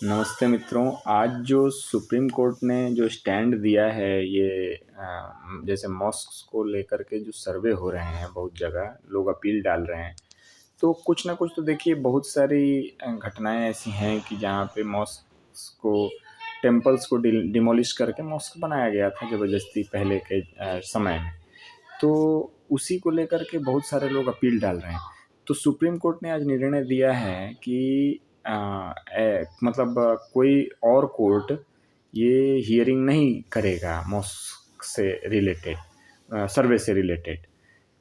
नमस्ते मित्रों। आज जो सुप्रीम कोर्ट ने जो स्टैंड दिया है ये जैसे मॉस्क्स को लेकर के जो सर्वे हो रहे हैं, बहुत जगह लोग अपील डाल रहे हैं। तो कुछ ना कुछ तो देखिए, बहुत सारी घटनाएं ऐसी हैं कि जहाँ पे मॉस्क्स को, टेम्पल्स को डिमोलिश करके मॉस्क बनाया गया था ज़बरदस्ती पहले के समय में। तो उसी को लेकर के बहुत सारे लोग अपील डाल रहे हैं। तो सुप्रीम कोर्ट ने आज निर्णय दिया है कि मतलब कोई और कोर्ट ये हियरिंग नहीं करेगा मॉस्क से रिलेटेड, सर्वे से रिलेटेड।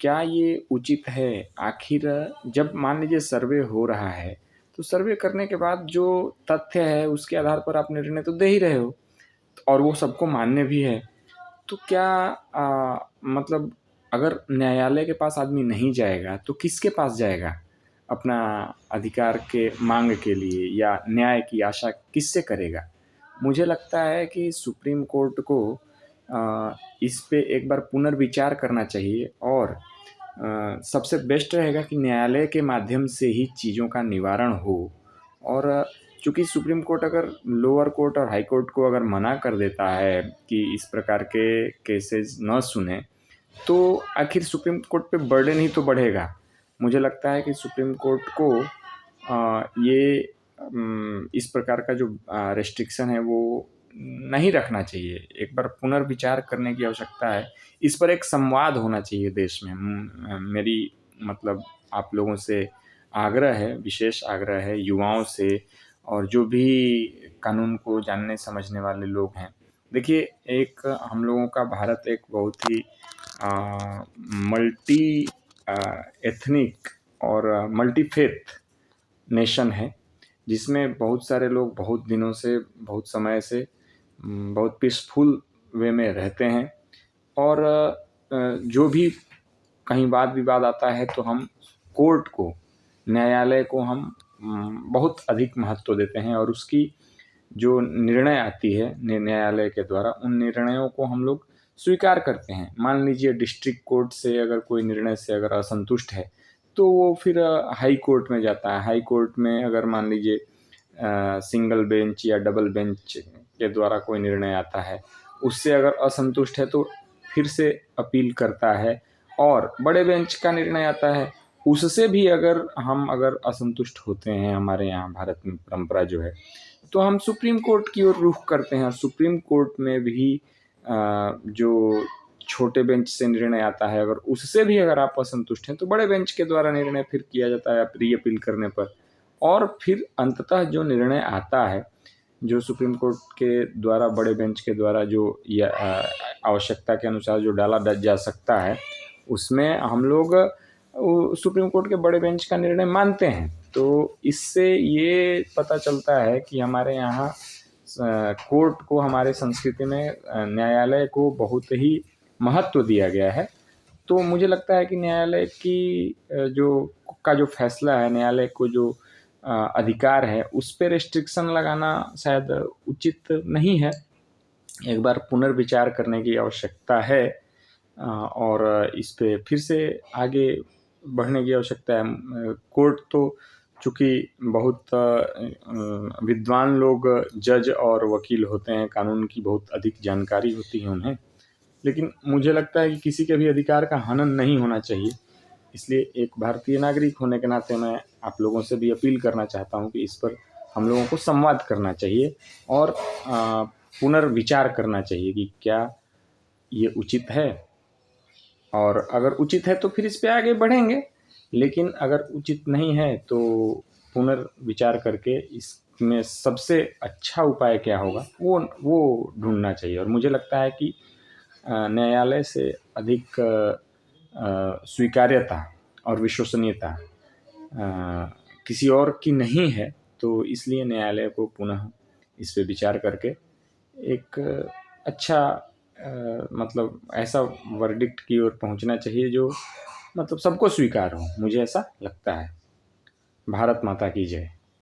क्या ये उचित है? आखिर जब मान लीजिए सर्वे हो रहा है, तो सर्वे करने के बाद जो तथ्य है उसके आधार पर आप निर्णय तो दे ही रहे हो, और वो सबको मान्य भी है। तो क्या मतलब अगर न्यायालय के पास आदमी नहीं जाएगा तो किसके पास जाएगा अपना अधिकार के मांग के लिए, या न्याय की आशा किससे करेगा? मुझे लगता है कि सुप्रीम कोर्ट को इस पे एक बार पुनर्विचार करना चाहिए, और सबसे बेस्ट रहेगा कि न्यायालय के माध्यम से ही चीज़ों का निवारण हो। और चूँकि सुप्रीम कोर्ट अगर लोअर कोर्ट और हाई कोर्ट को अगर मना कर देता है कि इस प्रकार के केसेस न सुने, तो आखिर सुप्रीम कोर्ट पे बर्डन ही तो बढ़ेगा। मुझे लगता है कि सुप्रीम कोर्ट को ये इस प्रकार का जो रेस्ट्रिक्शन है वो नहीं रखना चाहिए। एक बार पुनर्विचार करने की आवश्यकता है। इस पर एक संवाद होना चाहिए देश में। मेरी मतलब आप लोगों से आग्रह है, विशेष आग्रह है युवाओं से, और जो भी कानून को जानने समझने वाले लोग हैं। देखिए, एक हम लोगों का भारत एक बहुत ही मल्टी एथनिक और मल्टी फेथ नेशन है, जिसमें बहुत सारे लोग बहुत दिनों से, बहुत समय से बहुत पीसफुल वे में रहते हैं। और जो भी कहीं वाद विवाद आता है तो हम कोर्ट को, न्यायालय को हम बहुत अधिक महत्व देते हैं, और उसकी जो निर्णय आती है न्यायालय के द्वारा, उन निर्णयों को हम लोग स्वीकार करते हैं। मान लीजिए डिस्ट्रिक्ट कोर्ट से अगर कोई निर्णय से अगर असंतुष्ट है, तो वो फिर हाई कोर्ट में जाता है। हाई कोर्ट में अगर मान लीजिए सिंगल बेंच या डबल बेंच के द्वारा कोई निर्णय आता है, उससे अगर असंतुष्ट है तो फिर से अपील करता है, और बड़े बेंच का निर्णय आता है, उससे भी अगर असंतुष्ट होते हैं, हमारे यहाँ भारत में परंपरा जो है, तो हम सुप्रीम कोर्ट की ओर रुख करते हैं। और सुप्रीम कोर्ट में भी जो छोटे बेंच से निर्णय आता है, अगर उससे भी अगर आप असंतुष्ट हैं, तो बड़े बेंच के द्वारा निर्णय फिर किया जाता है री अपील करने पर। और फिर अंततः जो निर्णय आता है, जो सुप्रीम कोर्ट के द्वारा, बड़े बेंच के द्वारा जो आवश्यकता के अनुसार जो डाला जा सकता है, उसमें हम लोग सुप्रीम कोर्ट के बड़े बेंच का निर्णय मानते हैं। तो इससे ये पता चलता है कि हमारे यहाँ कोर्ट को, हमारे संस्कृति में न्यायालय को बहुत ही महत्व दिया गया है। तो मुझे लगता है कि न्यायालय की जो फैसला है, न्यायालय को जो अधिकार है, उस पे रेस्ट्रिक्शन लगाना शायद उचित नहीं है। एक बार पुनर्विचार करने की आवश्यकता है, और इस पे फिर से आगे बढ़ने की आवश्यकता है। कोर्ट तो चूँकि बहुत विद्वान लोग, जज और वकील होते हैं, कानून की बहुत अधिक जानकारी होती है उन्हें, लेकिन मुझे लगता है कि किसी के भी अधिकार का हनन नहीं होना चाहिए। इसलिए एक भारतीय नागरिक होने के नाते मैं आप लोगों से भी अपील करना चाहता हूँ कि इस पर हम लोगों को संवाद करना चाहिए, और पुनर्विचार करना चाहिए कि क्या ये उचित है। और अगर उचित है तो फिर इस पे आगे बढ़ेंगे, लेकिन अगर उचित नहीं है तो पुनर्विचार करके इसमें सबसे अच्छा उपाय क्या होगा वो ढूंढना चाहिए। और मुझे लगता है कि न्यायालय से अधिक स्वीकार्यता और विश्वसनीयता किसी और की नहीं है। तो इसलिए न्यायालय को पुनः इस पे विचार करके एक अच्छा मतलब ऐसा वर्डिक्ट की ओर पहुंचना चाहिए जो मतलब सबको स्वीकार हो। मुझे ऐसा लगता है। भारत माता की जय।